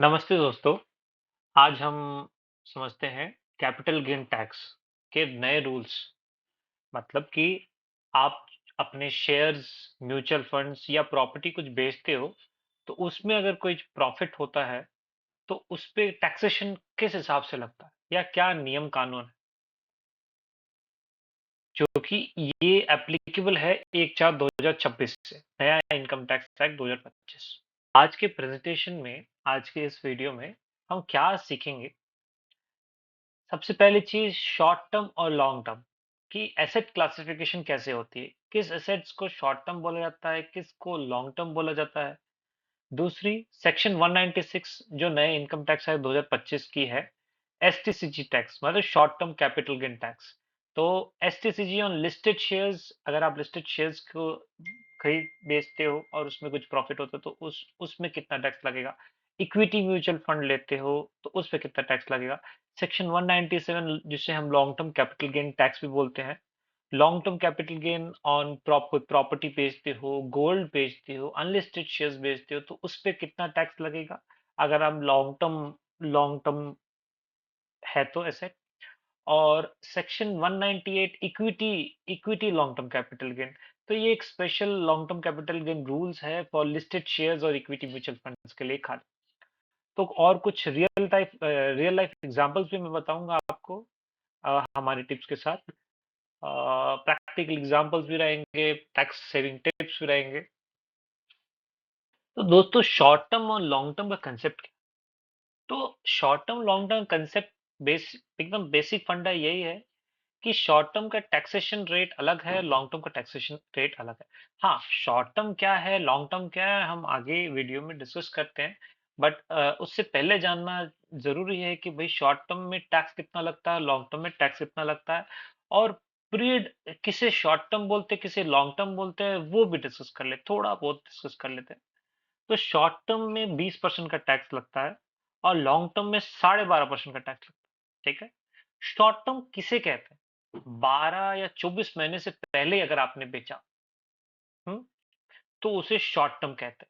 नमस्ते दोस्तों। आज हम समझते हैं कैपिटल गेन टैक्स के नए रूल्स। मतलब कि आप अपने शेयर्स, म्यूचुअल फंड्स या प्रॉपर्टी कुछ बेचते हो, तो उसमें अगर कोई प्रॉफिट होता है, तो उस पे टैक्सेशन किस हिसाब से लगता है या क्या नियम कानून है? जो कि ये एप्लीकेबल है 1/4/2026 से, नया इनकम टैक्स एक्ट 2025। आज के प्रेजेंटेशन में, आज के इस वीडियो में हम क्या सीखेंगे? सबसे पहली चीज शॉर्ट टर्म और लॉन्ग टर्म की एसेट क्लासिफिकेशन कैसे होती है, किस एसेट्स को शॉर्ट टर्म बोला जाता है, किसको लॉन्ग टर्म बोला जाता है। दूसरी, सेक्शन 196 जो नए इनकम टैक्स एक्ट 2025 की है, एसटीसीजी टैक्स मतलब short term capital gain tax. तो एसटीसीजी ऑन लिस्टेड शेयर्स, अगर आप लिस्टेड शेयर्स को खरीद बेचते हो और उसमें कुछ प्रॉफिट होता है तो उसमें कितना टैक्स लगेगा। इक्विटी म्यूचुअल फंड लेते हो तो उस पे कितना टैक्स लगेगा। सेक्शन 197 जिसे हम long term capital gain tax भी बोलते हैं, long term capital gain on property बेचते हो, गोल्ड बेचते हो, अनलिस्टेड शेयर्स बेचते हो, तो उस पे कितना टैक्स लगेगा अगर हम लॉन्ग टर्म है तो एसेट। और section 198 equity equity long term capital gain, तो ये एक special long term capital gain rules है फॉर लिस्टेड शेयर्स और इक्विटी म्यूचुअल फंड्स के लिए खाली। तो और कुछ रियल लाइफ एग्जांपल्स भी मैं बताऊंगा आपको हमारी टिप्स के साथ। प्रैक्टिकल एग्जांपल्स भी रहेंगे, टैक्स सेविंग टिप्स भी रहेंगे। तो दोस्तों, शॉर्ट टर्म और लॉन्ग टर्म का कंसेप्ट क्या? तो short term long term concept base एकदम बेसिक फंडा यही है कि शॉर्ट टर्म का टैक्सेशन रेट अलग है, लॉन्ग टर्म का टैक्सेशन रेट अलग है। हाँ, शॉर्ट टर्म क्या है, लॉन्ग टर्म क्या है, हम आगे वीडियो में डिस्कस करते हैं। बट उससे पहले जानना जरूरी है कि भाई शॉर्ट टर्म में टैक्स कितना लगता है, लॉन्ग टर्म में टैक्स कितना लगता है, और पीरियड किसे शॉर्ट टर्म बोलते हैं, किसे लॉन्ग टर्म बोलते हैं, वो भी डिस्कस कर ले, थोड़ा बहुत डिस्कस कर लेते हैं। तो शॉर्ट टर्म में 20% का टैक्स लगता है और लॉन्ग टर्म में 12.5% का टैक्स लगता है। ठीक है। शॉर्ट टर्म किसे कहते हैं? 12 या 24 महीने से पहले अगर आपने बेचा, हम्म, तो उसे शॉर्ट टर्म कहते हैं।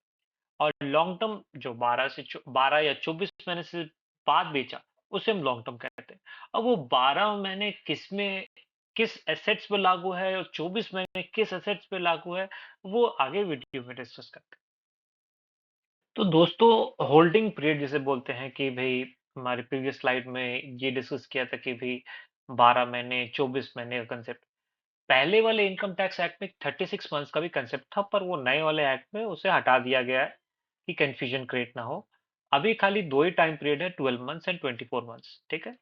और लॉन्ग टर्म जो 12 या 24 महीने से बाद बेचा, उसे हम लॉन्ग टर्म कहते हैं। अब वो 12 महीने किसमें, किस एसेट्स पे लागू है और 24 महीने किस एसेट्स पे लागू है, वो आगे वीडियो में डिस्कस करते हैं। तो दोस्तों, होल्डिंग पीरियड जिसे बोलते हैं कि भई, हमारी प्रीवियस स्लाइड में ये डिस्कस किया था कि भई 12 महीने, 24 महीने का कांसेप्ट। पहले वाले इनकम टैक्स एक्ट में 36 मंथ्स का भी कांसेप्ट था, पर वो नए वाले एक्ट में उसे हटा दिया गया है कि कन्फ्यूजन क्रिएट ना हो। अभी खाली 2 ही टाइम पीरियड है, 12 मंथ्स एंड 24 मंथ्स, ठीक है?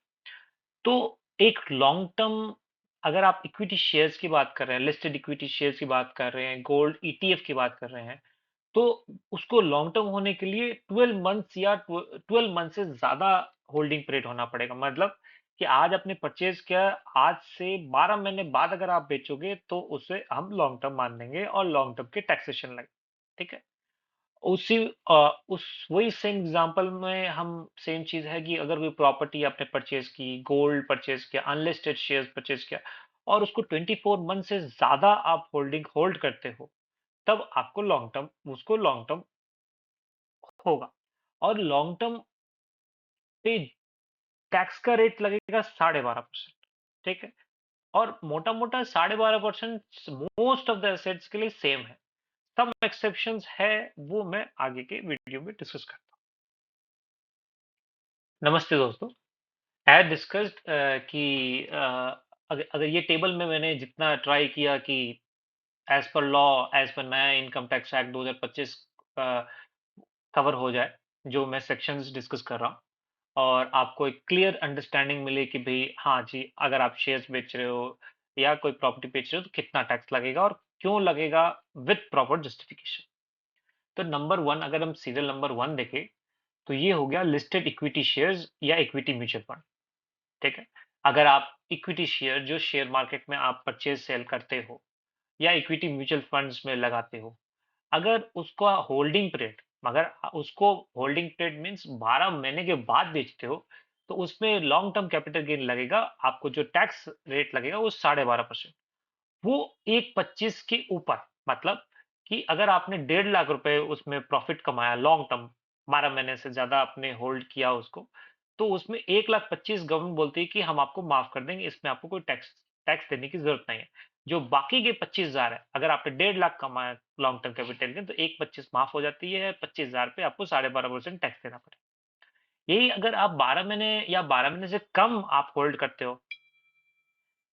तो एक लॉन्ग टर्म, अगर आप इक्विटी शेयर्स की बात कर रहे हैं, लिस्टेड इक्विटी शेयर्स की बात कर रहे हैं, गोल्ड ईटीएफ की बात कर रहे हैं, तो उसको लॉन्ग टर्म होने के लिए 12 मंथ्स या 12 मंथ से ज्यादा होल्डिंग पीरियड होना पड़ेगा। मतलब कि आज आपने परचेज किया, आज से 12 महीने बाद अगर आप बेचोगे तो उसे हम लॉन्ग टर्म मान लेंगे और लॉन्ग टर्म के टैक्सेशन लगे। ठीक है। उसी अ, उस वही सेम एग्जांपल में हम सेम चीज है कि अगर कोई प्रॉपर्टी आपने परचेज की, गोल्ड परचेज किया, अनलिस्टेड शेयर्स परचेज किया, और उसको 24 मंथ से ज्यादा आप होल्ड करते हो, तब आपको लॉन्ग टर्म उसको लॉन्ग टर्म होगा। और लॉन्ग टर्म पे टैक्स का रेट लगेगा 12.5%। ठीक है। और मोटा मोटा 12.5% मोस्ट ऑफ द एसेट्स के लिए सेम है। सम एक्सेप्शंस है, वो मैं आगे के वीडियो में डिस्कस करता हूँ। नमस्ते दोस्तों। एज डिस्कस्ड कि अगर अगर ये टेबल में मैंने जितना ट्राई किया कि as per law, as per नया इनकम टैक्स एक्ट 2025 कवर हो जाए, जो मैं सेक्शंस डिस्कस कर रहा हूँ, और आपको एक क्लियर अंडरस्टैंडिंग मिले कि भई हाँ जी, अगर आप शेयर्स बेच रहे हो या कोई प्रॉपर्टी बेच रहे हो तो कितना टैक्स लगेगा और क्यों लगेगा, विद प्रॉपर जस्टिफिकेशन। तो नंबर 1, अगर हम सीरियल नंबर 1 देखें, तो ये हो गया लिस्टेड इक्विटी शेयर्स या इक्विटी म्यूचुअल फंड। ठीक है। अगर आप इक्विटी शेयर जो शेयर मार्केट में आप परचेज सेल करते हो या इक्विटी म्यूचुअल फंड्स में लगाते हो, अगर उसका होल्डिंग पीरियड, मगर उसको होल्डिंग पीरियड मीन्स 12 महीने के बाद बेचते हो, तो उसमें लॉन्ग टर्म कैपिटल गेन लगेगा, आपको जो टैक्स रेट लगेगा वो 12.5%। वो 1.25 के ऊपर, मतलब कि अगर आपने 1.5 लाख रुपए उसमें प्रॉफिट कमाया लॉन्ग टर्म, 12 महीने से ज़्यादा आपने होल्ड किया उसको, तो उसमें 1,25,000 गवर्नमेंट बोलती है कि हम आपको माफ़ कर देंगे, इसमें आपको कोई टैक्स टैक्स देने की ज़रूरत नहीं है। जो बाकी के 25,000 है, अगर आपने 1,50,000 कमाया लॉन्ग टर्म कैपिटल गेन तो 1,25,000 माफ़ हो जाती है, 25,000 पे आपको 12.5% टैक्स देना पड़ेगा। यही अगर आप 12 महीने या 12 महीने से कम आप होल्ड करते हो,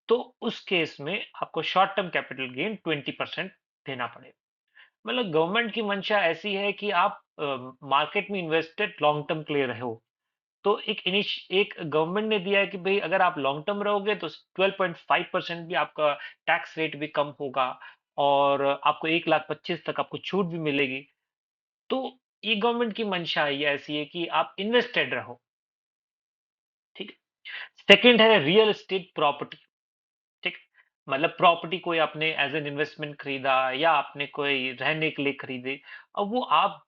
तो उस केस में आपको शॉर्ट टर्म कैपिटल गेन 20% देना पड़ेगा। मतलब गवर्नमेंट की मंशा ऐसी है कि आप मार्केट में इन्वेस्टेड लॉन्ग टर्म के लिए रहो। तो एक गवर्नमेंट ने दिया है कि भई अगर आप लॉन्ग टर्म रहोगे तो 12.5% भी आपका टैक्स रेट भी कम होगा और आपको 1,25,000 तक आपको छूट भी मिलेगी। तो ये गवर्नमेंट की मंशा ही ऐसी है कि आप इन्वेस्टेड रहो, ठीक है? सेकंड है रियल एस्टेट प्रॉपर्टी, ठीक है? मतलब प्रॉपर्टी कोई आपने एज़ एन इन्वेस्टमेंट खरीदा या आपने कोई रहने के लिए खरीदे, अब वो आप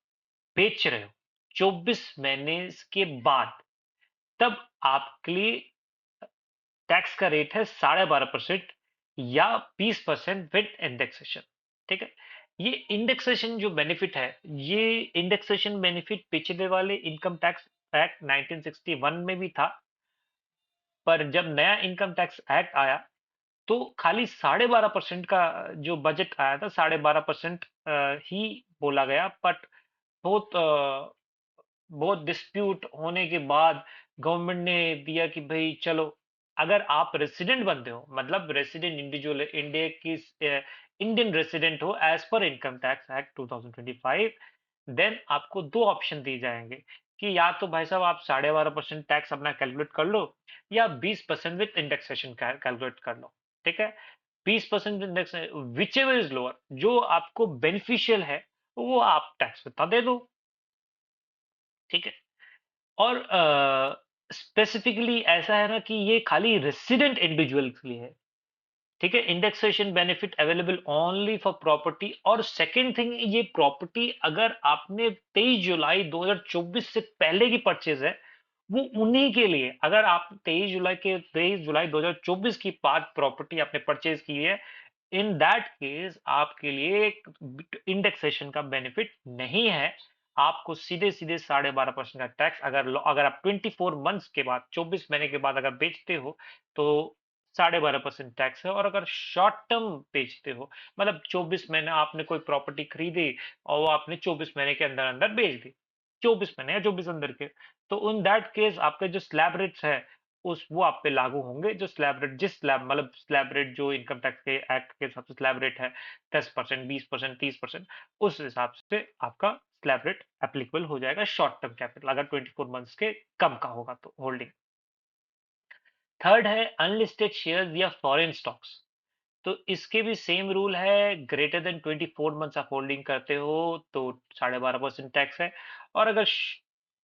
बेच रहे हो 24 महीने के बाद, तब आपके लिए टैक्स का रेट है 12.5% या 20% विद इंडेक्सेशन, ठीक है? ये इंडेक्सेशन जो बेनिफिट है, ये इंडेक्सेशन बेनिफिट पिछले वाले इनकम टैक्स एक्ट 1961 में भी था, पर जब नया इनकम टैक्स एक्ट आया, तो खाली 12.5% का जो बजट आया था, 12.5% ही बोला गया, बट बहुत बहुत डिस्प्यूट होने के बाद गवर्नमेंट ने दिया कि भई चलो, अगर आप रेसिडेंट बनते हो, मतलब रेसिडेंट इंडिविजुअल इंडिया की इंडियन रेसिडेंट हो as per income tax act 2025, then आपको 2 ऑप्शन दिए जाएँगे कि या तो भाई साहब आप 12.5% टैक्स अपना कैलकुलेट कर लो या 20% विथ इंडेक्सेशन कैलकुलेट कर लो, ठीक है? 20% इंडेक्स व्हिचएवर इज़ लोअर, जो आपको बेनिफिशियल है, वो आप टैक्स उतना दे दो, ठीक है? और स्पेसिफिकली ऐसा है ना कि ये खाली रेसिडेंट इंडिविजुअल्स के लिए है, ठीक है? Indexation benefit available only for property और सेकंड थिंग, ये प्रॉपर्टी अगर आपने 23 जुलाई 2024 से पहले की परचेज़ है, वो उन्हीं के लिए, अगर आप 23 जुलाई 2024 की बाद प्रॉपर्टी आपने परचेज़ की है, इन दैट केस आपके लिए इंडेक्सेशन का बेनिफिट नहीं है। आपको सीधे-सीधे 12.5% का टैक्स, अगर आप 24 मंथ्स के बाद 24 महीने के बाद अगर बेचते हो, तो 12.5% टैक्स है और अगर शॉर्ट टर्म बेचते हो, मतलब 24 महीने आपने कोई प्रॉपर्टी खरीदी और वो आपने 24 महीने के अंदर-अंदर बेच दी। 24 महीने या 24 अंदर के, तो इन दैट केस आपके जो स्लैब रेट्स है, उस वो आप पे लागू होंगे, जो स्लैब रेट जिस स्लैब मतलब स्लैब रेट जो इनकम टैक्स के एक्ट के हिसाब से स्लैब रेट है 10%, 20%, 30%, उस हिसाब से आपका स्लैब रेट एप्लीकेबल हो जाएगा शॉर्ट टर्म कैपिटल, अगर 24 मंथ्स के कम का होगा तो होल्डिंग। थर्ड है अनलिस्टेड शेयर्स या फॉरेन स्टॉक्स। तो इसके भी सेम रूल है, ग्रेटर देन 24 मंथ्स आप होल्डिंग करते हो तो 12.5% टैक्स है और अगर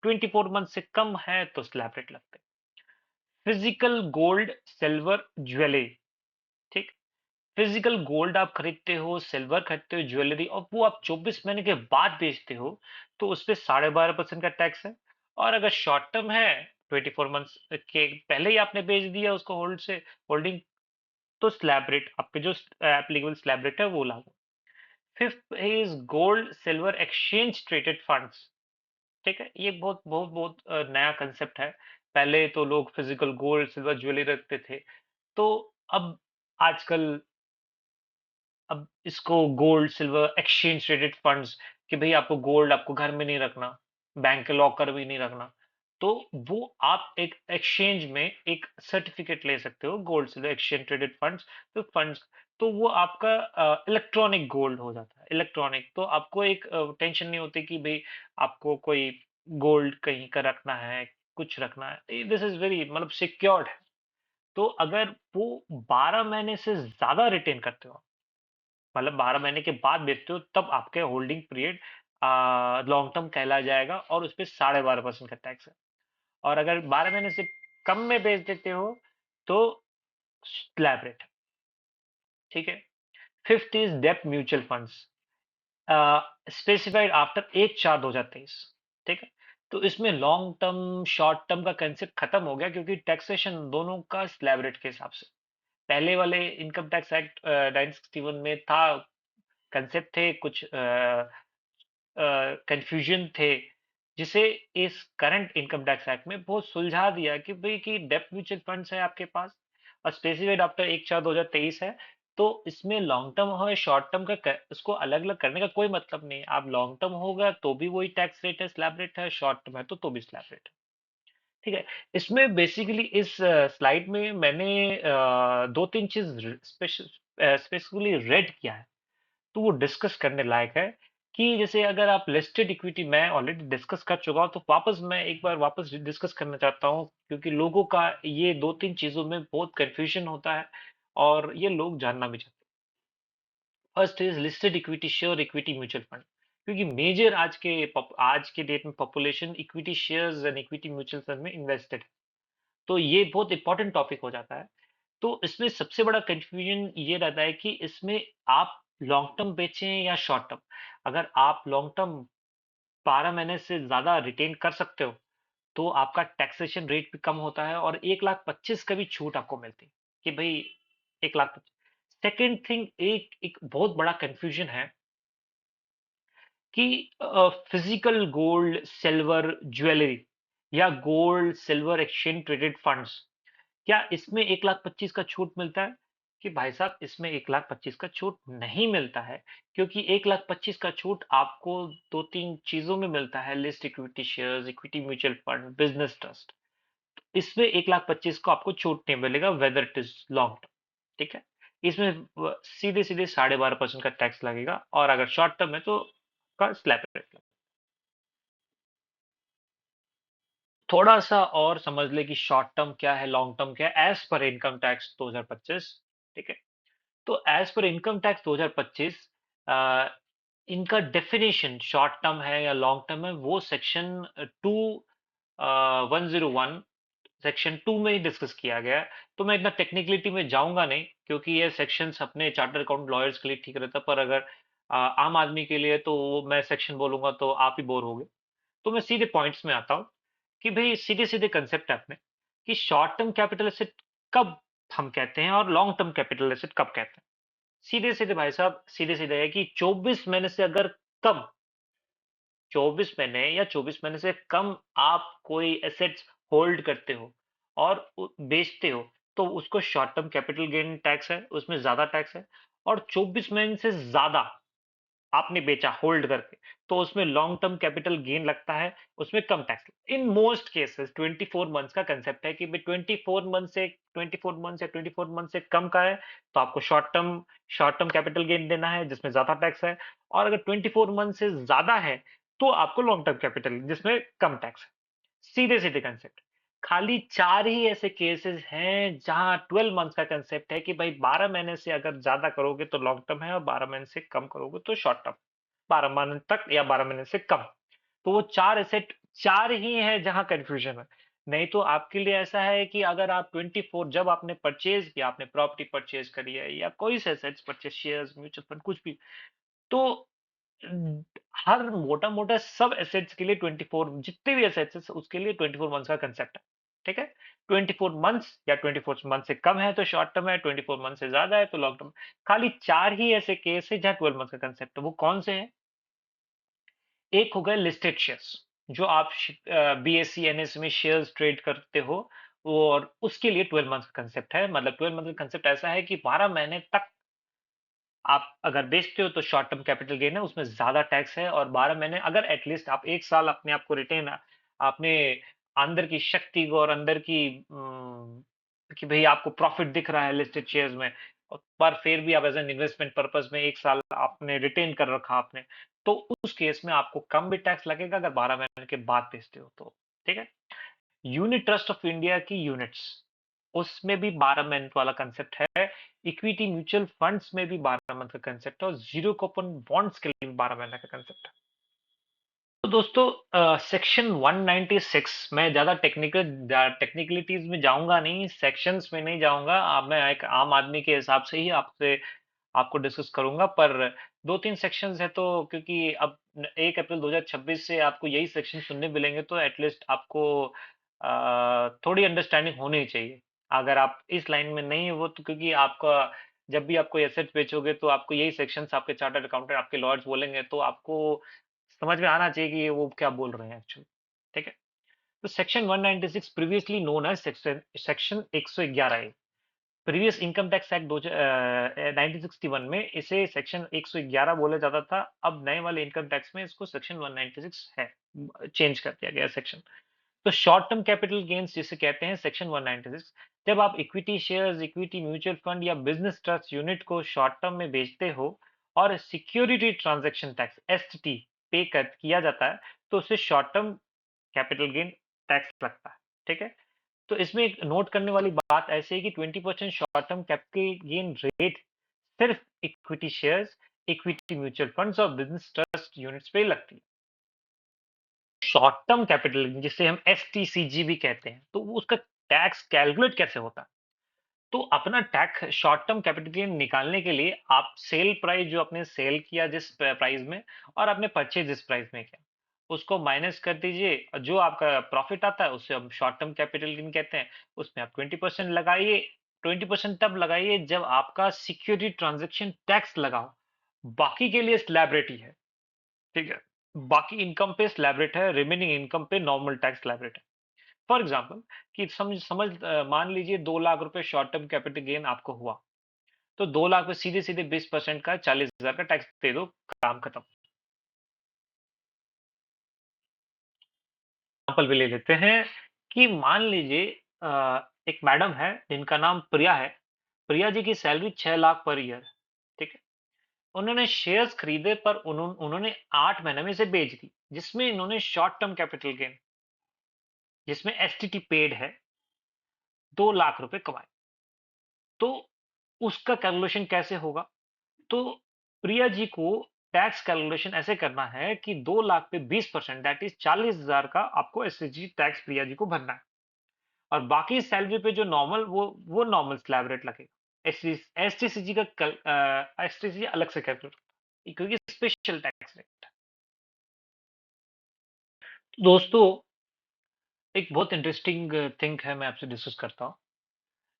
24 मंथ से कम है तो स्लैब रेट लगते हैं। फिजिकल गोल्ड, सिल्वर, ज्वेलरी, ठीक? फिजिकल गोल्ड आप खरीदते हो, सिल्वर खरीदते हो, ज्वेलरी, और वो आप 24 महीने के बाद बेचते हो, तो उसपे 12.5% का टैक्स है। और अगर शॉर्ट टर्म है, 24 मंथ्स के पहले ही आपने बेच दिया उसको होल्डिंग, तो स्लैब रेट आपके जो एप्लीकेबल स्लैब रेट है वो लागू। Fifth is gold silver exchange traded funds, ठीक है? ये बहुत नया कंसेप्ट है। पहले तो लोग फिजिकल गोल्ड सिल्वर ज्वेलरी रखते थे, तो अब आजकल अब इसको gold silver exchange traded funds, कि भाई आपको गोल्ड आपको घर में नहीं रखना, बैंक के लॉकर भी नहीं रखना, तो वो आप एक एक्सचेंज में एक सर्टिफिकेट ले सकते हो gold silver exchange traded funds. तो फंड्स, तो वो आपका इलेक्ट्रॉनिक गोल्ड हो जाता है, इलेक्ट्रॉनिक, तो आपको एक टेंशन नहीं होती कि भाई आपको कोई गोल्ड कहीं का रखना है, कुछ रखना है, दिस इज वेरी मतलब सिक्योर्ड है। तो अगर वो 12 महीने से ज्यादा रिटेन करते हो, मतलब 12 महीने के बाद बेचते हो, तब आपके होल्डिंग पीरियड लॉन्ग टर्म कहलाया जाएगा और उसपे 12.5% का टैक्स है। और अगर 12 महीने से कम में बेच देते हो, तो स्लैब रेट, ठीक है? फिफ्थ इज डेब्ट म्यूचुअल फंड्स, स्पेसिफाइड आफ्टर 1/4/2023, ठीक है? तो इसमें लॉन्ग टर्म, शॉर्ट टर्म का कंसेप्ट खत्म हो गया क्योंकि टैक्सेशन दोनों का स्लैब रेट के हिसाब से। पहले वाले इनकम टैक्स एक्ट 1961 में था, कंसेप्ट थे कुछ, कन्फ्यूजन थे, जिसे इस करंट इनकम टैक्स एक्ट में बहुत सुलझा दिया कि भई कि डेब्ट म्यूचुअल फंड्स है आपके पास और स्पेसिफाइड आफ्टर 1/4/2023 है, तो इसमें लॉन्ग टर्म हो या शॉर्ट टर्म का क उसको अलग-अलग करने का कोई मतलब नहीं है। आप लॉन्ग टर्म होगा तो भी वही टैक्स रेट है, स्लैब रेट है, शॉर्ट टर्म है तो भी स्लैब रेट है। ठीक है? इसमें बेसिकली इस स्लाइड में मैंने 2-3 चीज़ स्पेसिफिकली रेड किया है। तो वो डिस्कस करने लायक है कि जैसे अगर आप लिस्टेड इक्विटी मैं ऑलरेडी डिस्कस कर चुका हूँ, तो वापस मैं एक बार वापस डिस्कस करना चाहता हूँ क्योंकि लोगों का ये 2-3 चीज़ों में बहुत कन्फ्यूजन होता है और ये लोग जानना भी चाहते हैं। First is listed equity share equity mutual fund क्योंकि मेजर आज के डेट में population equity shares and equity mutual fund में इन्वेस्टेड है। तो ये बहुत इंपॉर्टेंट टॉपिक हो जाता है। तो इसमें सबसे बड़ा कन्फ्यूजन ये रहता है कि इसमें आप लॉन्ग टर्म बेचें या शॉर्ट टर्म। अगर आप लॉन्ग टर्म 12 महीने से ज़्यादा रिटेन कर सकते हो, तो आपका टैक्सेशन रेट भी कम होता है और 1,25,000 का भी छूट आपको मिलती है कि भई 1,25,000। सेकंड थिंग एक बहुत बड़ा कन्फ्यूजन है कि फिजिकल गोल्ड, सिल्वर, ज्वेलरी या gold, silver exchange traded funds क्या इसमें 1,25,000 का छूट मिलता है? कि भाई साहब इसमें 1,25,000 का छूट नहीं मिलता है, क्योंकि 1,25,000 का छूट आपको 2-3 चीज़ों में मिलता है, list equity shares, equity mutual fund, business trust. इसमें 1,25,000 को आपको छूट नहीं मिलेगा whether it is long term, ठीक है? इसमें सीधे-सीधे 12.5% का टैक्स लगेगा और अगर शॉर्ट टर्म है तो का स्लैब रेट लगेगा। थोड़ा-सा और समझ लें कि शॉर्ट टर्म क्या है, लॉन्ग टर्म क्या है, एज़ पर इनकम टैक्स 2025, ठीक है? तो एज़ पर इनकम टैक्स 2025 अ, इनका डेफिनिशन शॉर्ट टर्म है या लॉन्ग टर्म है वो सेक्शन 101 सेक्शन 2 में ही डिस्कस किया गया है। तो मैं इतना टेक्निकलिटी में जाऊँगा नहीं क्योंकि ये सेक्शंस अपने चार्टर्ड अकाउंट लॉयर्स के लिए ठीक रहता है पर अगर आम आदमी के लिए तो वो मैं सेक्शन बोलूँगा तो आप ही बोर होगे। तो मैं सीधे पॉइंट्स में आता हूँ कि भई सीधे-सीधे कांसेप्ट है अपने कि शॉर्ट टर्म कैपिटल एसेट कब हम कहते हैं और लॉन्ग टर्म कैपिटल एसेट कब कहते हैं। सीधे-सीधे भाई साहब सीधे-सीधे है कि 24 महीने से अगर कम 24 महीने या 24 महीने से कम आप कोई एसेट्स होल्ड करते हो और बेचते हो तो उसको short term capital gain tax है, उसमें ज़्यादा टैक्स है और 24 महीने से ज़्यादा आपने बेचा होल्ड करके, तो उसमें लॉन्ग टर्म कैपिटल गेन लगता है, उसमें कम tax. In most cases 24 months का कांसेप्ट है कि भई 24 मंथ्स या 24 मंथ से कम का है, तो आपको शॉर्ट टर्म कैपिटल गेन देना है जिसमें ज़्यादा टैक्स है और अगर 24 मंथ से ज़्यादा है, तो आपको लॉन्ग टर्म कैपिटल जिसमें कम टैक्स है। सीधे-सीधे कांसेप्ट। खाली 4 ही ऐसे केसेस हैं जहाँ 12 मंथ्स का कांसेप्ट है कि भाई 12 महीने से अगर ज़्यादा करोगे तो लॉन्ग टर्म है और 12 महीने से कम करोगे तो शॉर्ट टर्म। 12 महीने तक या 12 महीने से कम। तो वो 4 एसेट 4 ही हैं जहाँ कन्फ्यूजन है। नहीं तो आपके लिए ऐसा है कि अगर आप 24 जब आपने परचेज़ किया, आपने प्रॉपर्टी परचेज़ करी है या कोई से assets purchase shares, mutual fund कुछ भी, तो उम, हर मोटा-मोटा सब एसेट्स के लिए 24 जितने भी एसेट्स हैं उसके लिए 24 मंथ्स का कांसेप्ट है। ठीक है? 24 मंथ्स या 24 मंथ से कम है तो शॉर्ट टर्म है, 24 मंथ से ज़्यादा है तो लॉन्ग टर्म। खाली 4 ही ऐसे केस है जहाँ 12 मंथ्स का कांसेप्ट है। वो कौन से हैं? एक हो गए लिस्टेड शेयर्स जो आप बीएसई, एनएसई में शेयर्स ट्रेड करते हो और उसके लिए 12 मंथ्स का कांसेप्ट है। मतलब 12 मंथ का कांसेप्ट ऐसा है कि 12 महीने तक आप अगर बेचते हो तो शॉर्ट टर्म कैपिटल गेन है, उसमें ज़्यादा टैक्स है और 12 महीने अगर एट लीस्ट आप 1 साल अपने आप को रिटेन आपने अंदर की शक्ति को और अंदर की कि भई आपको प्रॉफिट दिख रहा है लिस्टेड शेयर्स में पर फिर भी आप एज़ एन इन्वेस्टमेंट पर्पज़ में 1 साल आपने रिटेन कर रखा आपने, तो उस केस में आपको कम भी टैक्स लगेगा अगर 12 महीने के बाद बेचते हो तो, ठीक है? यूनिट ट्रस्ट ऑफ इंडिया की यूनिट्स, उसमें भी 12 मंथ वाला कांसेप्ट है। इक्विटी म्यूचुअल फंड्स में भी 12 मंथ का कांसेप्ट है और ज़ीरो कूपन बॉन्ड्स के लिए भी 12 महीने का कांसेप्ट है। तो दोस्तों सेक्शन 196 मैं ज़्यादा टेक्निकलिटीज़ में जाऊँगा नहीं, सेक्शंस में नहीं जाऊँगा। मैं एक आम आदमी के हिसाब से ही आपसे आपको डिस्कस करूँगा पर 2-3 सेक्शंस हैं तो क्योंकि अब 1 अप्रैल 2026 से आपको यही सेक्शन सुनने मिलेंगे तो एट लीस्ट आपको थोड़ी अंडरस्टैंडिंग होनी चाहिए। अगर आप इस लाइन में नहीं हो तो क्योंकि आपका जब भी आप कोई एसेट बेचोगे तो आपको यही सेक्शंस आपके चार्टर्ड अकाउंटेंट, आपके लॉयर्स बोलेंगे तो आपको समझ में आना चाहिए कि ये वो क्या बोल रहे हैं एक्चुअली, ठीक है? तो section 196 previously known as section 111 ए। प्रीवियस इनकम टैक्स एक्ट 1961 में इसे सेक्शन 111 बोला जाता था। अब नए वाले इनकम टैक्स में इसको सेक्शन 196 है, चेंज कर दिया गया सेक्शन। तो शॉर्ट टर्म कैपिटल गेन्स जिसे कहते हैं सेक्शन 196, जब आप equity shares, equity mutual fund या बिजनेस ट्रस्ट यूनिट को शॉर्ट टर्म में बेचते हो और सिक्योरिटी ट्रांजैक्शन टैक्स एसटीटी पे कर किया जाता है, तो उसे short term capital gain tax लगता है, ठीक है? तो इसमें एक नोट करने वाली बात ऐसी है कि 20% short term capital gain rate सिर्फ equity shares, equity mutual funds और बिजनेस ट्रस्ट यूनिट्स पे लगती है। शॉर्ट टर्म कैपिटल जिसे हम एसटीसीजी भी कहते हैं, तो वो उसका टैक्स कैलकुलेट कैसे होता है? तो अपना tax short term capital gain निकालने के लिए आप सेल प्राइस जो आपने सेल किया जिस प्राइस में और आपने परचेज जिस प्राइस में किया, उसको माइनस कर दीजिए। जो आपका प्रॉफिट आता है उसे हम शॉर्ट टर्म कैपिटल गेन कहते हैं। उसमें आप 20% लगाइए। 20% तब लगाइए जब आपका सिक्योरिटी ट्रांजैक्शन टैक्स लगाओ। बाकी के लिए स्लैब रेट ही है, ठीक है? बाकी इनकम पे स्लैब रेट है, रिमेनिंग इनकम पे नॉर्मल टैक्स स्लैब रेट है। फॉर एग्जांपल कि समझ समझ मान लीजिए 2 लाख रुपए शॉर्ट टर्म कैपिटल गेन आपको हुआ। तो 2 लाख में सीधे-सीधे 20% का 40,000 का टैक्स दे दो, काम खत्म। एग्जांपल भी ले लेते हैं कि मान लीजिए एक मैडम है जिनका नाम प्रिया है। प्रिया जी की सैलरी 6 लाख पर ईयर है, ठीक है? उन्होंने शेयर्स खरीदे पर उन्होंने 8 महीने में इसे बेच दी, जिसमें इन्होंने शॉर्ट टर्म कैपिटल गेन जिसमें एसटीटी पेड है, 2 लाख रुपए कमाए। तो उसका कैलकुलेशन कैसे होगा? तो प्रिया जी को टैक्स कैलकुलेशन ऐसे करना है कि 2 लाख पे 20% दैट इज़ 40,000 का आपको एसटीटी टैक्स प्रिया जी को भरना है और बाकी सैलरी पे जो नॉर्मल वो नॉर्मल स्लैब रेट लगेगा। एसटीसीजी का एसटीसीजी अलग से कैलकुलेट होता है क्योंकि स्पेशल टैक्स रेट है। दोस्तों, एक बहुत इंटरेस्टिंग थिंग है मैं आपसे डिस्कस करता हूँ।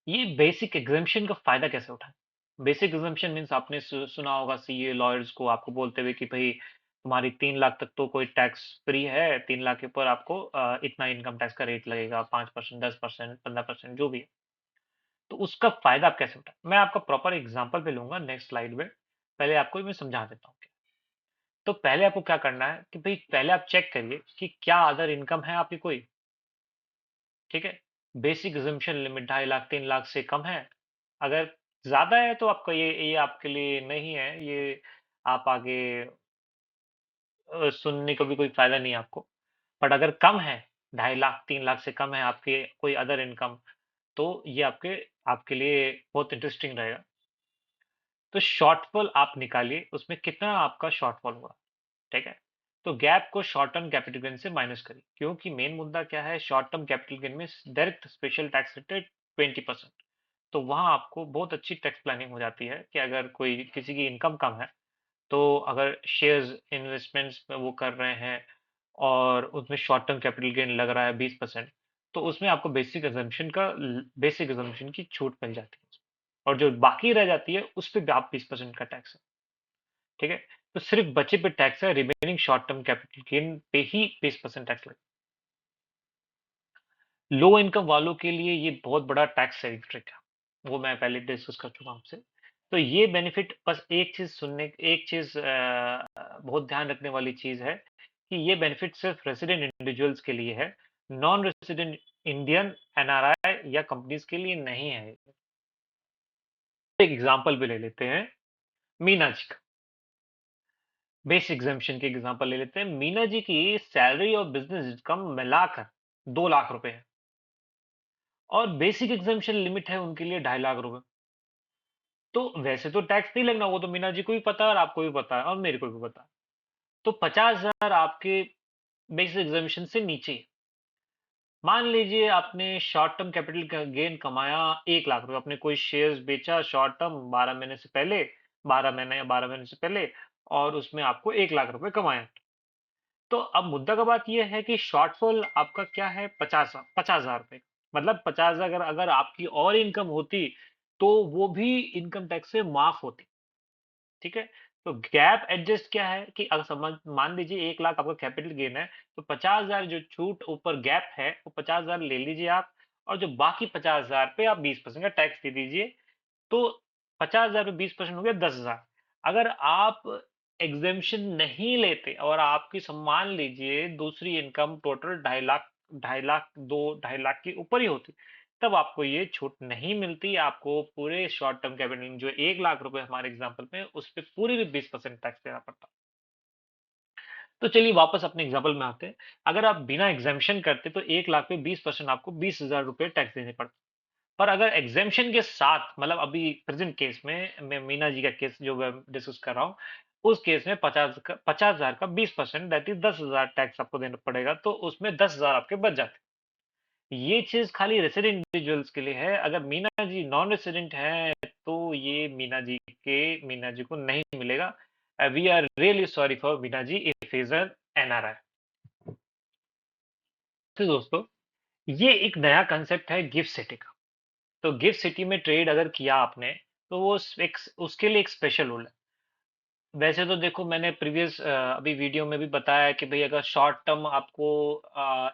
ये बेसिक एग्जम्पशन का फ़ायदा कैसे उठाएँ? बेसिक एग्जम्पशन मीन्स आपने सुना होगा सीए, लॉयर्स को आपको बोलते हुए कि भई तुम्हारी 3 लाख तक तो कोई टैक्स फ्री है, 3 लाख के ऊपर आपको इतना इनकम टैक्स का रेट लगेगा 5%, 10%, 15% जो भी है। तो उसका फ़ायदा आप कैसे उठाएँ? मैं आपका प्रॉपर एग्ज़ाम्पल भी लूँगा नेक्स्ट स्लाइड में। पहले आपको मैं समझा देता हूँ। तो पहले आपको क्या करना है कि भई पहले आप चेक करिए कि क्या अदर इनकम है आपकी कोई, ठीक है? Basic assumption limit 2.5 lakh 3 lakh से कम है। अगर ज़्यादा है तो आपका ये आपके लिए नहीं है, ये आप आगे सुनने का भी कोई फ़ायदा नहीं है आपको। बट अगर कम है, 2.5 लाख 3 लाख से कम है आपके कोई अदर इनकम, तो ये आपके आपके लिए बहुत इंटरेस्टिंग रहेगा। तो शॉर्टफॉल आप निकालिए, उसमें कितना आपका शॉर्टफॉल हुआ, ठीक है? तो गैप को शॉर्ट टर्म कैपिटल गेन से माइनस करिए, क्योंकि मेन मुद्दा क्या है शॉर्ट टर्म कैपिटल गेन में डायरेक्ट स्पेशल टैक्स रेट है 20%। तो वहाँ आपको बहुत अच्छी टैक्स प्लानिंग हो जाती है कि अगर कोई किसी की इनकम कम है, तो अगर शेयर्स इन्वेस्टमेंट्स में वो कर रहे हैं और उसमें शॉर्ट टर्म कैपिटल गेन लग रहा है 20%, तो उसमें आपको बेसिक असम्पशन की छूट मिल जाती है। और जो बाकी रह जाती है, उस पे भी आप 20% का टैक्स है, ठीक है? तो सिर्फ बचे पे टैक्स है, remaining short term capital gain पे ही 20% टैक्स लगेगा। लो इनकम वालों के लिए ये बहुत बड़ा टैक्स सेविंग ट्रिक है। वो मैं पहले डिस्कस कर चुका हूँ आपसे। तो ये बेनिफिट बस एक चीज़ बहुत ध्यान रखने वाली चीज़ है कि ये बेनिफिट सिर्फ रेज़िडेंट इंडिविजुअल्स के लिए है, नॉन रेज़िडेंट इंडियन, एनआरआई या कंपनीज़ के लिए नहीं है। एक एग्ज़ाम्पल भी ले लेते हैं, मीना जी का। बेसिक एग्ज़म्पशन की एग्ज़ाम्पल ले लेते हैं। मीना जी की सैलरी और बिज़नेस इनकम मिलाकर 2 लाख रुपए है और बेसिक एग्ज़म्पशन लिमिट है उनके लिए 2.5 लाख रुपए। तो वैसे तो टैक्स नहीं लगना, वो तो मीना जी को भी पता है और आपको भी पता है और मेरे को भी पता है। तो 50,000 आपके बेसिक एग्ज़म्पशन से नीचे है। मान लीजिए आपने शॉर्ट टर्म कैपिटल का गेन कमाया 1 लाख रुपए, आपने कोई शेयर्स बेचा शॉर्ट टर्म 12 महीने से पहले, 12 महीने या 12 महीने से पहले और उसमें आपको 1 लाख रुपए कमाए। तो अब मुद्दा का बात ये है कि शॉर्टफॉल आपका क्या है 50,000 रुपए। मतलब 50,000 अगर अगर आपकी और इनकम होती, तो वो भी इनकम टैक्स से माफ होती, ठीक है? तो गैप एडजस्ट क्या है कि अगर समझ मान लीजिए 1 लाख आपका कैपिटल गेन है, तो 50,000 जो छूट ऊपर गैप है, वो 50,000 ले लीजिए आप और जो बाकी 50,000 पे आप 20% का टैक्स दे दीजिए। तो 50,000 पे 20% हो गया 10,000। अगर आप एग्ज़ेम्पशन नहीं लेते और आपकी मान लीजिए दूसरी इनकम टोटल 2.5 लाख 2 लाख के ऊपर ही होती, तब आपको ये छूट नहीं मिलती। आपको पूरे शॉर्ट टर्म कैपिटल जो 1 लाख रुपए हमारे एग्ज़ाम्पल में, उस पे पूरे भी 20% टैक्स देना पड़ता। तो चलिए वापस अपने एग्ज़ाम्पल में आते हैं। अगर आप बिना एग्ज़ेम्पशन करते तो 1 लाख पे 20% आपको 20,000 रुपए टैक्स देने पड़ते। पर अगर एग्ज़ेम्पशन के साथ मतलब अभी प्रेज़ेंट केस में मैं मीना जी का केस जो मैं डिस्कस कर रहा हूँ, उस केस में 50,000 का 20% दैट इज़ 10,000 टैक्स आपको देना पड़ेगा, तो उसमें 10,000 आपके बच जाते हैं। ये चीज़ खाली रेसिडेंट इंडिविजुअल्स के लिए है, अगर मीना जी नॉन रेसिडेंट हैं, तो ये मीना जी को नहीं मिलेगा। We are really sorry for Meena ji if he is an NRI. तो दोस्तों, ये एक नया कांसेप्ट है गिफ्ट सिटी का। तो गिफ्ट सिटी में ट्रेड अगर किया आपने, तो वो एक उसके लिए एक स्पेशल रूल है। वैसे तो देखो मैंने प्रीवियस अभी वीडियो में भी बताया है कि भई अगर शॉर्ट टर्म आपको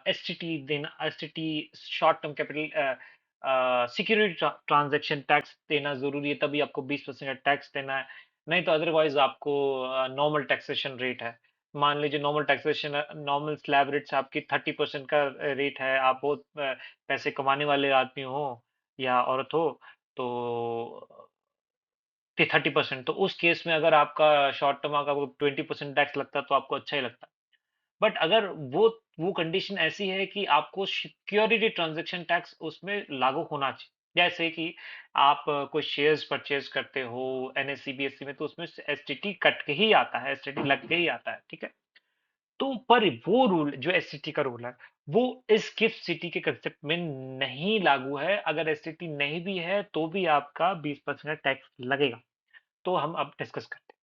एसटीटी देना STT short term capital security transaction tax देना ज़रूरी है, तभी आपको 20% का टैक्स देना है। नहीं तो अदरवाइज़ आपको नॉर्मल टैक्सेशन रेट है। मान लीजिए नॉर्मल स्लैब रेट्स आपकी 30% का रेट है, आप बहुत पैसे कमाने वाले आदमी हो या औरत हो, तो कि 30% तो उस केस में अगर आपका शॉर्ट टर्म अगर वो 20% टैक्स लगता है तो आपको अच्छा ही लगता है। बट अगर वो कंडीशन ऐसी है कि आपको सिक्योरिटी ट्रांज़ैक्शन टैक्स उसमें लागू होना चाहिए। जैसे कि आप कोई शेयर्स परचेज़ करते हो एनएसई, बीएसई में तो उसमें एसटीटी कट के ही आता है, एसटीटी लग के ही आता है, ठीक है? तो पर वो रूल जो एसटीटी का रूल है, वो इस गिफ्ट सिटी के कांसेप्ट में नहीं लागू है। अगर एसटीटी नहीं भी है तो भी आपका 20% टैक्स लगेगा। तो हम अब डिस्कस करते हैं।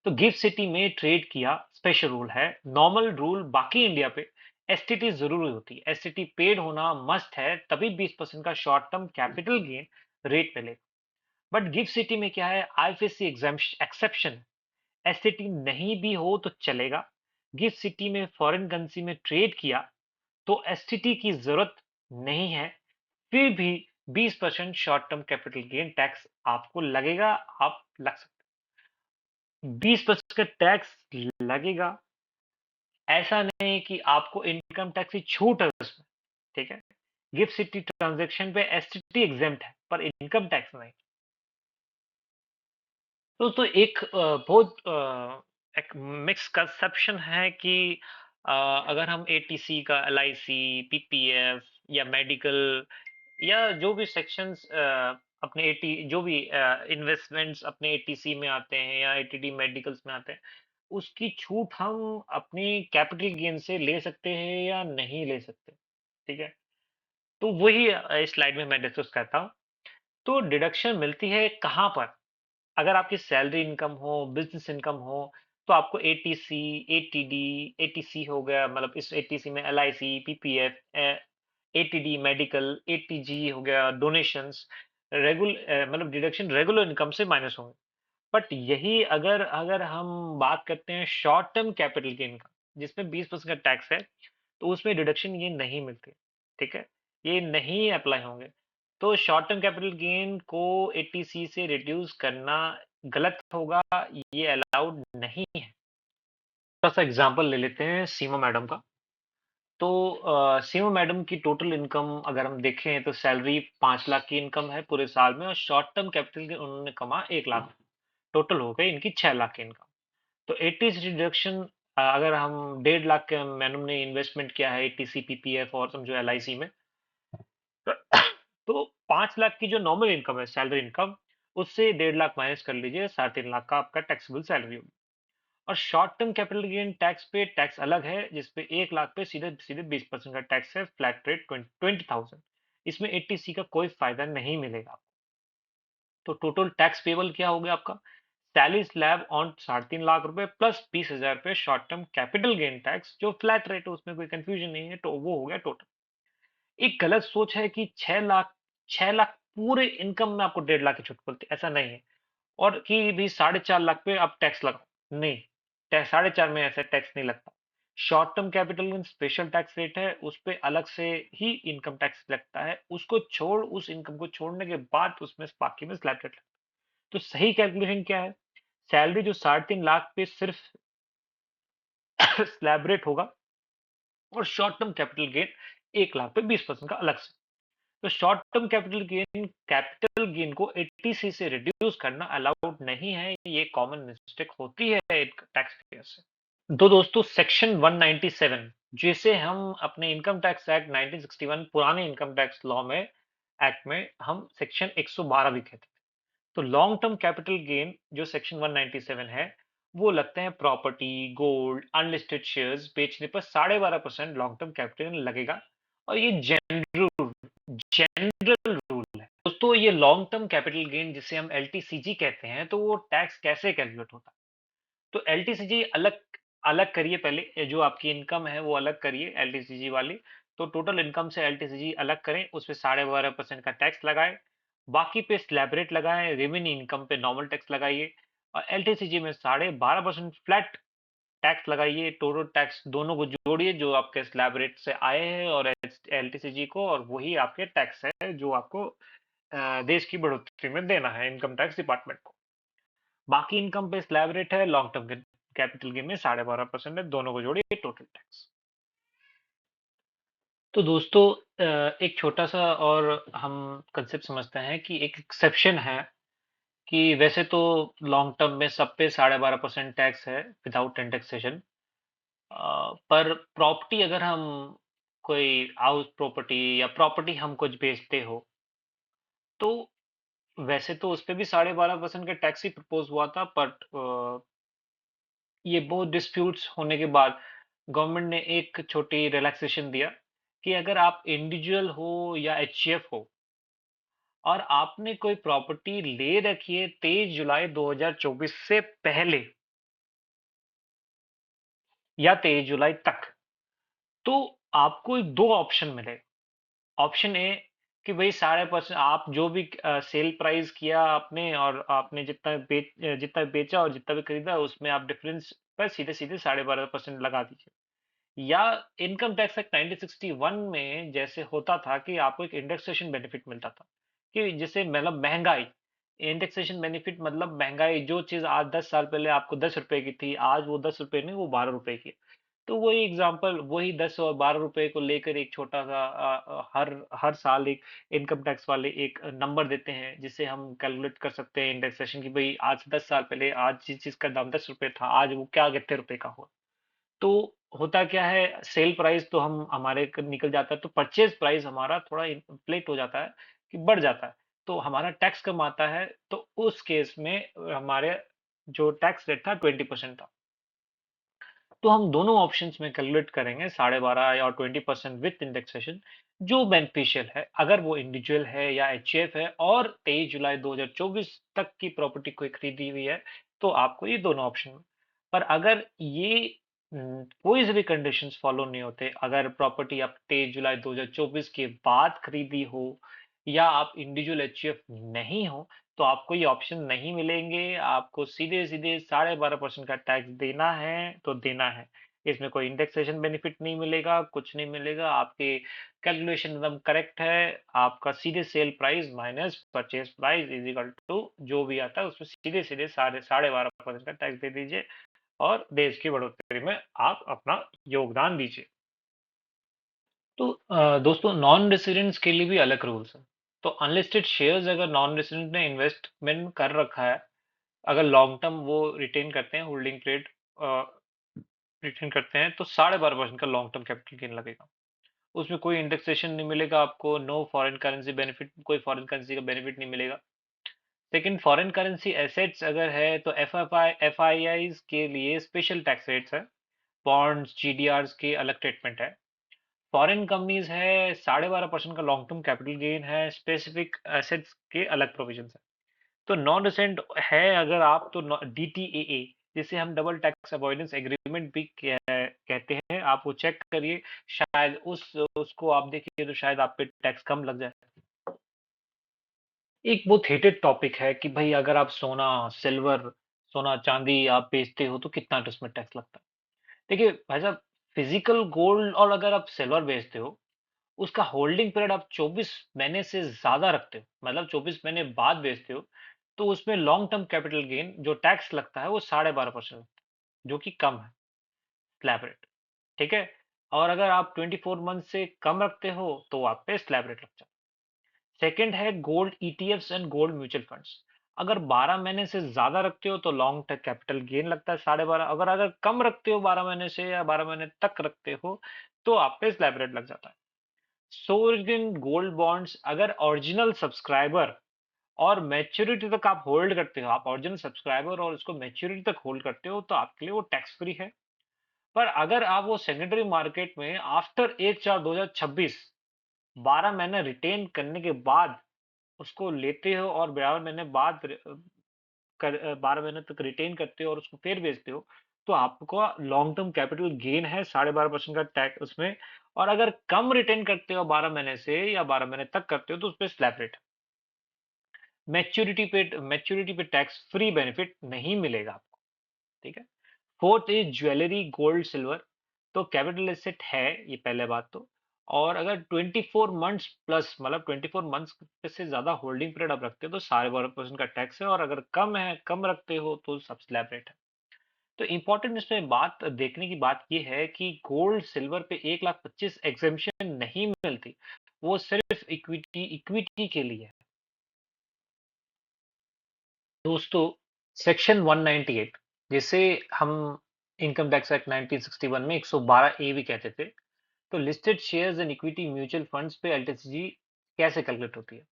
तो गिफ्ट सिटी में ट्रेड किया स्पेशल रूल है। नॉर्मल रूल बाकी इंडिया पे एसटीटी जरूरी होती है। एसटीटी पेड होना मस्ट है, तभी 20% का short term capital gain rate मिलेगा। बट गिफ्ट सिटी में क्या है, आईएफएससी एक्सेप्शन। एसटीटी नहीं भी हो तो चलेगा। गिफ्ट सिटी में फॉरेन करेंसी में ट्रेड किया तो एसटीटी की जरूरत नहीं है। फिर भी 20% short term capital gain tax आपको लगेगा। आप लग सकते 20% का टैक्स लगेगा। ऐसा नहीं कि आपको इनकम टैक्स की छूट है उसमें, ठीक है? गिफ्ट सिटी ट्रांज़ैक्शन पे एसटीटी एग्ज़ेम्प्ट है, पर इनकम टैक्स नहीं। तो एक बहुत एक मिक्स कंसेप्शन है कि अगर हम एटीसी का एलआईसी, पीपीएफ या मेडिकल या जो भी सेक्शंस अपने एटी जो भी इन्वेस्टमेंट्स अपने एटीसी में आते हैं या एटीडी मेडिकल्स में आते हैं, उसकी छूट हम अपनी कैपिटल गेन से ले सकते हैं या नहीं ले सकते, ठीक है? तो वही इस स्लाइड में मैं डिस्कस करता हूँ। तो डिडक्शन मिलती है कहाँ पर? अगर आपकी सैलरी इनकम हो, बिज़नेस इनकम हो, तो आपको एटीसी, एटीडी, एटीसी हो गया मतलब इस एटीसी में LIC, PPF ATD medical, ATG हो गया डोनेशंस, मतलब डिडक्शन रेगुलर इनकम से माइनस होंगे। बट यही अगर अगर हम बात करते हैं शॉर्ट टर्म कैपिटल गेन का, जिसमें 20% का टैक्स है, तो उसमें डिडक्शन ये नहीं मिलती, ठीक है? ये नहीं अप्लाई होंगे। तो शॉर्ट टर्म कैपिटल गेन को एटीसी से रिड्यूस करना गलत होगा, ये अलाउड नहीं है। थोड़ा-सा एग्ज़ाम्पल ले लेते हैं सीमा मैडम का। तो सीमा मैडम की टोटल इनकम अगर हम देखें तो सैलरी 5 लाख की इनकम है पूरे साल में और शॉर्ट टर्म कैपिटल गेन उन्होंने कमा 1 लाख। टोटल हो गई इनकी 6 लाख की इनकम। तो 80 रिडक्शन अगर हम 1.5 लाख के मैडम ने इन्वेस्टमेंट किया है एटीसी, पीपीएफ और समझो एलआईसी में, तो 5 लाख की जो नॉर्मल इनकम है, सैलरी इनकम, उससे 1.5 लाख माइनस कर लीजिए, 3.5 लाख का आपका टैक्सेबल सैलरी होगी। और short term capital gain tax पे टैक्स अलग है, जिसपे 1 लाख पे सीधे सीधे 20% का टैक्स है, फ्लैट रेट 20,000। इसमें एटीसी का कोई फायदा नहीं मिलेगा। तो टोटल टैक्स पेबल क्या हो गया आपका? सैलरी स्लैब ऑन 3.5 लाख रुपए प्लस 20,000 रुपए short term capital gain tax जो फ्लैट रेट है, उसमें कोई कंफ्यूजन नहीं है, तो वो हो गया टोटल। एक गलत सोच है कि 6 लाख पूरे इनकम में आपको 1.5 लाख की छूट मिलती है, ऐसा नहीं है। और कि भी 4.5 लाख पे आप टैक्स लगाओ, नहीं, 4.5 में ऐसा टैक्स नहीं लगता। Short term capital gain special tax rate है, उस पे अलग से ही इनकम टैक्स लगता है, उसको छोड़ उस इनकम को छोड़ने के बाद उसमें बाकी में स्लैब रेट लगता है। तो सही कैलकुलेशन क्या है? सैलरी जो 3.5 लाख पे सिर्फ स्लैब रेट होगा और short term capital gain 1 lakh पे 20% का अलग से। तो शॉर्ट टर्म कैपिटल गेन को 80 से रिड्यूस करना अलाउड नहीं है, ये कॉमन मिस्टेक होती है टैक्स पेयर से। तो दोस्तों सेक्शन 197 जिसे हम अपने इनकम टैक्स एक्ट 1961 पुराने इनकम टैक्स लॉ में एक्ट में हम सेक्शन 112 भी कहते हैं। तो लॉन्ग टर्म कैपिटल गेन जो सेक्शन 197 है वो लगते हैं प्रॉपर्टी, गोल्ड, अनलिस्टेड शेयर्स बेचने पर 12.5% लॉन्ग टर्म कैपिटल गेन लगेगा और ये जनरल रूल है। दोस्तों ये लॉन्ग टर्म कैपिटल गेन जिसे हम एलटीसीजी कहते हैं तो वो टैक्स कैसे कैलकुलेट होता है? तो एलटीसीजी अलग अलग करिए, पहले जो आपकी इनकम है वो अलग करिए एलटीसीजी वाली। तो टोटल इनकम से एलटीसीजी अलग करें, उस पे 12.5% का टैक्स लगाए, बाकी पे स्लैब रेट लगाएं, रेवेन्यू इनकम पे नॉर्मल टैक्स लगाइए और एलटीसीजी में 12.5% फ्लैट टैक्स लगाइए। टोटल टैक्स दोनों को जोड़िए जो आपके स्लैब रेट से आए हैं और एलटीसीजी को, और वही आपके टैक्स है जो आपको देश की बढ़ोतरी में देना है इनकम टैक्स डिपार्टमेंट को। बाकी इनकम पे स्लैब रेट है, लॉन्ग टर्म कैपिटल गेन में 12.5% है, दोनों को जोड़िए टोटल टैक्स। तो दोस्तों एक छोटा सा और हम कंसेप्ट समझते हैं कि एक एक्सेप्शन है कि वैसे तो लॉन्ग टर्म में सब पे 12.5% टैक्स है विदाउट इंडेक्सेशन, पर प्रॉपर्टी अगर हम कोई हाउस प्रॉपर्टी या प्रॉपर्टी हम कुछ बेचते हो तो वैसे तो उस पे भी 12.5% का टैक्स ही प्रपोज हुआ था, बट ये बहुत डिस्प्यूट्स होने के बाद गवर्नमेंट ने एक छोटी रिलैक्सेशन दिया कि अगर आप इंडिविजुअल हो या एचसीएफ हो और आपने कोई प्रॉपर्टी ले रखी है 23 जुलाई 2024 से पहले या 23 जुलाई तक, तो आपको दो ऑप्शन मिले। ऑप्शन ए कि भाई 12.5% आप जो भी सेल प्राइस किया आपने और आपने जितना बेचा और जितना भी खरीदा उसमें आप डिफरेंस पर सीधे सीधे 12.5% लगा दीजिए। या इनकम टैक्स एक्ट 1961 में जैसे होता था कि आपको एक इंडेक्सेशन बेनिफिट मिलता था कि जिसे मतलब महंगाई, इंडेक्सेशन बेनिफिट मतलब महंगाई, जो चीज आज 10 साल पहले आपको 10 रुपए की थी आज वो 10 रुपए नहीं वो 12 रुपए की है। तो वही एग्जांपल वही 10 और 12 रुपए को लेकर एक छोटा सा हर हर साल एक इनकम टैक्स वाले एक नंबर देते हैं जिसे हम कैलकुलेट कर सकते हैं इंडेक्सेशन की भाई आज 10 साल पहले आज जिस चीज का दाम 10 रुपए था आज वो क्या कितने रुपए का हुआ। तो होता क्या है सेल प्राइस तो हम हमारे निकल जाता है तो परचेज प्राइस हमारा थोड़ा इन्फ्लेट हो जाता है कि बढ़ जाता है, तो हमारा टैक्स कम आता है। तो उस केस में हमारे जो टैक्स रेट था 20% था। तो हम दोनों ऑप्शंस में कैलकुलेट करेंगे 12.5 और 20% विथ इंडेक्सेशन जो बेनिफिशियल है अगर वो इंडिविजुअल है या एचएफ है और 23 जुलाई 2024 तक की प्रॉपर्टी कोई खरीदी हुई है तो आपको ये दोनों ऑप्शन। पर अगर ये कोई से भी कंडीशंस फॉलो नहीं होते, अगर प्रॉपर्टी आप 23 जुलाई 2024 के बाद खरीदी हो या आप इंडिविजुअल एचयूएफ नहीं हो तो आपको ये ऑप्शन नहीं मिलेंगे, आपको सीधे-सीधे 12.5% का टैक्स देना है, तो देना है। इसमें कोई इंडेक्सेशन बेनिफिट नहीं मिलेगा, कुछ नहीं मिलेगा, आपके कैलकुलेशन एकदम करेक्ट है, आपका सीधे sale price minus purchase price is equal to जो भी आता है उसमें सीधे-सीधे साढ़े 12.5% का टैक्स दे दीजिए और देश की बढ़ोतरी में आप अपना योगदान दीजिए। तो दोस्तों नॉन रेसिडेंट्स के लिए भी अलग रूल्स हैं। तो अनलिस्टेड शेयर्स अगर नॉन रेसिडेंट ने इन्वेस्टमेंट कर रखा है, अगर लॉन्ग टर्म वो रिटेन करते हैं होल्डिंग पीरियड रिटेन करते हैं तो 12.5% का लॉन्ग टर्म कैपिटल गेन लगेगा। उसमें कोई इंडेक्सेशन नहीं मिलेगा आपको, नो फॉरेन करेंसी बेनिफिट, कोई फॉरेन करेंसी का बेनिफिट नहीं मिलेगा। लेकिन फॉरेन करेंसी एसेट्स अगर है तो एफआईआईज के लिए स्पेशल टैक्स रेट्स है, बॉन्ड्स जीडीआर्स के अलग ट्रीटमेंट है। फॉरेन कंपनीज है 12.5% का लॉन्ग टर्म कैपिटल गेन है, स्पेसिफिक एसेट्स के अलग प्रोविजन है। तो नॉन रेसिडेंट है अगर आप तो डीटीएए जिसे हम डबल टैक्स अवॉइडेंस एग्रीमेंट भी कहते हैं, आप वो चेक करिए, शायद उसको आप देखिए तो शायद आप पे टैक्स कम लग जाए। एक बहुत हेटेड टॉपिक है कि भाई अगर आप सिल्वर, सोना-चांदी आप बेचते हो तो कितना उसमें टैक्स लगता है। देखिए भाई साहब, फिजिकल गोल्ड और अगर आप सिल्वर बेचते हो, उसका होल्डिंग पीरियड आप 24 महीने से ज़्यादा रखते हो, मतलब 24 महीने बाद बेचते हो, तो उसमें लॉन्ग टर्म कैपिटल गेन जो टैक्स लगता है वो 12.5% जो कि कम है, स्लैब रेट, ठीक है? और अगर आप 24 मंथ से कम रखते हो, तो आप पे स्लैब रेट लगता है। सेकंड है gold ETFs and gold mutual funds. अगर 12 महीने से ज़्यादा रखते हो तो लॉन्ग टर्म कैपिटल गेन लगता है 12.5। अगर कम रखते हो 12 महीने से या 12 महीने तक रखते हो तो आप पे स्लैब रेट लग जाता है। सोवरेन गोल्ड बॉन्ड्स अगर ओरिजिनल सब्सक्राइबर और मैच्योरिटी तक आप होल्ड करते हो, आप ओरिजिनल सब्सक्राइबर और उसको मैच्योरिटी तक होल्ड करते हो तो आपके लिए वो टैक्स फ्री है। पर अगर आप वो सेकेंडरी मार्केट में आफ्टर 1/4/2026 12 महीने रिटेन करने के बाद उसको लेते हो और 12 महीने बाद 12 महीने तक रिटेन करते हो और उसको फिर बेचते हो, तो आपको लॉन्ग टर्म कैपिटल गेन है 12.5% का टैक्स उसमें। और अगर कम रिटेन करते हो 12 महीने से या 12 महीने तक करते हो तो उसपे स्लैब रेट। मैच्योरिटी पे टैक्स फ्री बेनिफिट नहीं मिलेगा आपको, ठीक है? Fourth is jewellery gold silver. तो कैपिटल एसेट है ये पहले बात तो। और अगर 24 मंथ्स प्लस मतलब 24 मंथ्स से ज्यादा होल्डिंग पीरियड आप रखते हो तो 12.5% का टैक्स है। और अगर कम रखते हो तो सब स्लैब रेट है। तो इम्पोर्टेंट इसमें बात देखने की बात ये है कि गोल्ड सिल्वर पे 1,25,000 एग्जेम्पशन नहीं मिलती। वो सिर्फ इक्विटी इक्विटी के लिए है। दोस्तों, सेक्शन 198 जिसे हम इनकम टैक्स एक्ट 1961 में 112 ए भी कहते थे। तो listed shares and equity mutual funds पे एलटीसीजी कैसे कैलकुलेट होती है?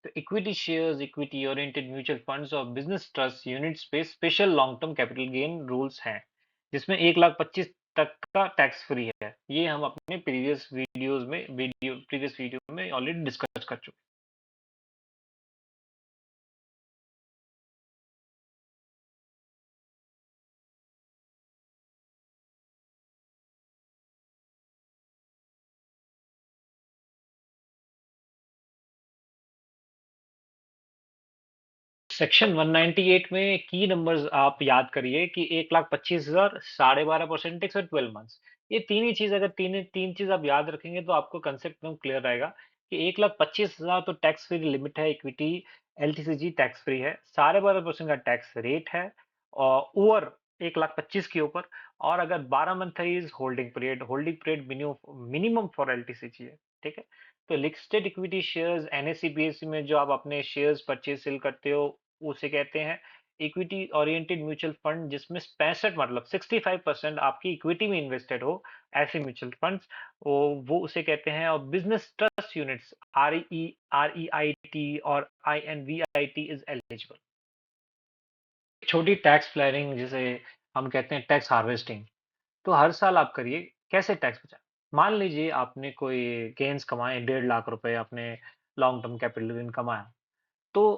तो equity shares, equity oriented mutual funds और बिजनेस ट्रस्ट यूनिट्स पे special long term capital gain rules हैं, जिसमें 1,25,000 तक का टैक्स फ्री है। ये हम अपने प्रीवियस वीडियो में ऑलरेडी डिस्कस कर चुके हैं। सेक्शन 198 में की नंबर्स आप याद करिए कि 1,25,000, 12.5% टैक्स और 12 मंथ्स। ये तीन ही चीज, अगर तीन चीज आप याद रखेंगे तो आपको कंसेप्ट एकदम क्लियर रहेगा कि 1,25,000 तो टैक्स फ्री लिमिट है, इक्विटी एलटीसीजी टैक्स फ्री है, 12.5% का टैक्स रेट है और ओवर 1,25,000 के ऊपर। और अगर 12 मंथ है is holding period minimum for LTCG है, ठीक है? तो listed equity shares NSE BSE में जो आप अपने शेयर्स परचेज सेल करते हो उसे कहते हैं इक्विटी ओरिएंटेड म्यूचुअल फंड, जिसमें 65 मतलब 65% आपकी इक्विटी में इन्वेस्टेड हो, ऐसे म्यूचुअल फंड्स वो उसे कहते हैं। और business trust units R E I T और INVIT इज एलिजिबल। छोटी टैक्स प्लानिंग जिसे हम कहते हैं टैक्स हार्वेस्टिंग, तो हर साल आप करिए। कैसे टैक्स बचाएं? मान लीजिए आपने कोई गेन्स कमाए 1.5 लाख रुपए, आपने लॉन्ग टर्म कैपिटल गेन कमाया, तो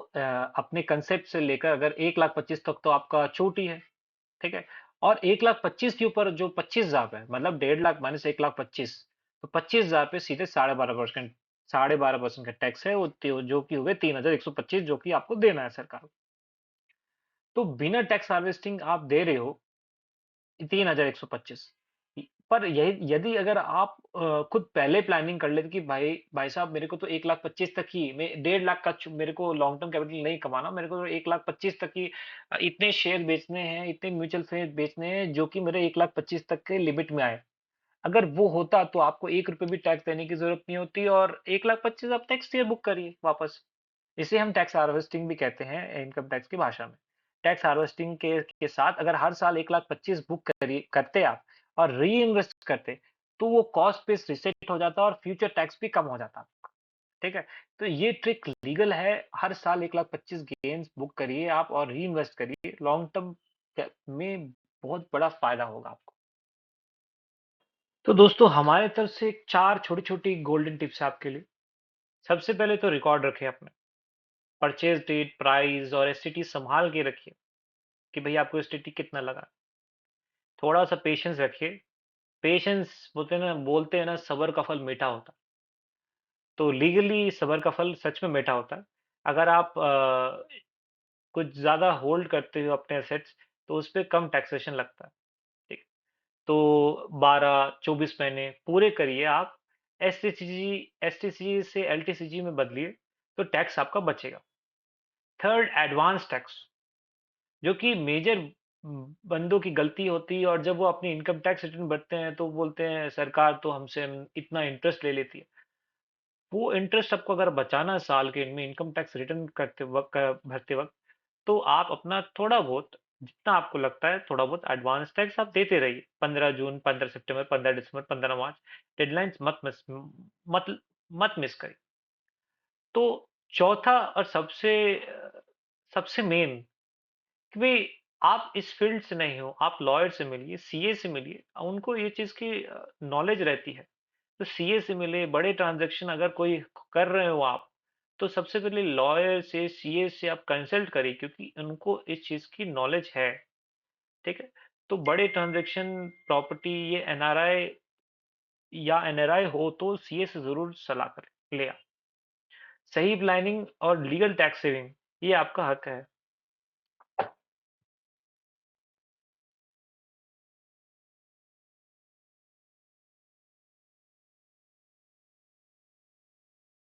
अपने कंसेप्ट से लेकर अगर 1,25,000 तक तो आपका छूट ही है, ठीक है? और 1,25,000 के ऊपर जो 25,000 है, मतलब 1.5 लाख माइनस 1,25,000, तो 25,000 पे सीधे 12.5% का टैक्स है, वो जो कि हुए 3,125 जो कि आपको देना है सरकार को। तो बिना टैक्स हार्वेस्टिंग आप दे रहे हो 3,125। पर यही यदि अगर आप खुद पहले प्लानिंग कर लेते कि भाई भाई साहब मेरे को तो 1,25,000 तक ही, मैं 1.5 लाख का मेरे को लॉन्ग टर्म कैपिटल नहीं कमाना, मेरे को तो 1,25,000 तक ही इतने शेयर बेचने हैं, इतने म्यूचुअल फंड बेचने हैं जो कि मेरे 1,25,000 तक के लिमिट में आए। अगर वो होता तो आपको 1 रुपए भी टैक्स देने की ज़रूरत नहीं होती और 1,25,000 आप नेक्स्ट ईयर बुक करिए वापस। इसे हम टैक्स हार्वेस्टिंग भी कहते हैं इनकम टैक्स की भाषा में। टैक्स हार्वेस्टिंग के साथ अगर हर साल 1,25,000 बुक करते आप और री-इन्वेस्ट करते, तो वो कॉस्ट बेस रीसेट हो जाता और फ्यूचर टैक्स भी कम हो जाता। ठीक है? तो ये ट्रिक लीगल है। हर साल 1,25,000 गेन्स बुक करिए आप और री-इन्वेस्ट करिए। लॉन्ग टर्म में बहुत बड़ा फ़ायदा होगा आपको। तो दोस्तों, हमारे तरफ से 4 छोटी-छोटी गोल्डन टिप्स है आपके लिए। सबसे पहले तो रिकॉर्ड रखें अपने, परचेज़ डेट, प्राइस और एसटीटी सँभाल के रखिए कि भई आपको एसटीटी कितना लगा। थोड़ा-सा पेशेंस रखिए। पेशेंस बोलते हैं ना, सब्र का फल मीठा होता है। तो लीगली सब्र का फल सच में मीठा होता है। अगर आप कुछ ज़्यादा होल्ड करते हो अपने एसेट्स, तो उसपे कम टैक्सेशन लगता है, ठीक। तो 12-24 महीने पूरे करिए आप, एसटीसीजी से एलटीसीजी में बदलिए, तो टैक्स आपका बचेगा। थर्ड, एडवांस टैक्स, जो कि मेजर बंदों की गलती होती है, और जब वो अपनी इनकम टैक्स रिटर्न भरते हैं, तो बोलते हैं सरकार तो हमसे इतना इंटरेस्ट ले लेती है। वो इंटरेस्ट आपको अगर बचाना है साल के एंड में इनकम टैक्स रिटर्न करते वक़्त भरते वक़्त, तो आप अपना थोड़ा बहुत, जितना आपको लगता है थोड़ा बहुत एडवांस टैक्स आप देते रहिए। 15 जून, 15 सितंबर, 15 दिसंबर, 15 मार्च, डेडलाइन्स मत मत मिस करिए। तो चौथा और सबसे मेन, कि भई आप इस फ़ील्ड से नहीं हो, आप लॉयर से मिलिए, सीए से मिलिए, उनको ये चीज़ की नॉलेज रहती है। तो सीए से मिले, बड़े ट्रांज़ैक्शन अगर कोई कर रहे हो आप, तो सबसे पहले लॉयर से, सीए से आप कंसल्ट करिए, क्योंकि उनको इस चीज़ की नॉलेज है, ठीक है? तो बड़े ट्रांज़ैक्शन, प्रॉपर्टी, ये एनआरआई या एनआरआई हो, तो सीए से ज़रूर सलाह करें लें आप। सही प्लानिंग और लीगल टैक्स सेविंग, ये आपका हक है।